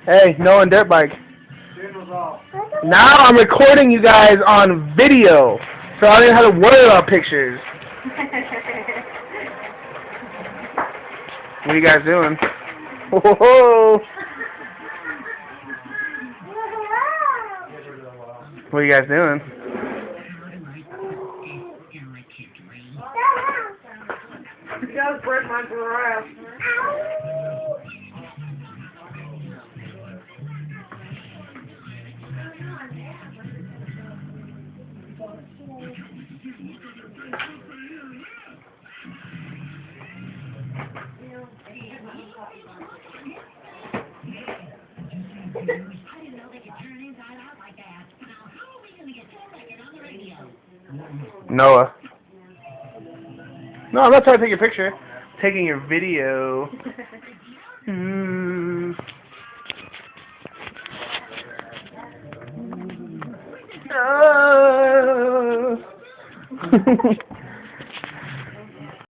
Hey, Noah and Dirtbike. Now I'm recording you guys on video, so I don't even have to worry about pictures. What are you guys doing? Whoa! What are you guys doing? You guys break my giraffe. Noah. No, I'm not trying to take your picture. I'm taking your video.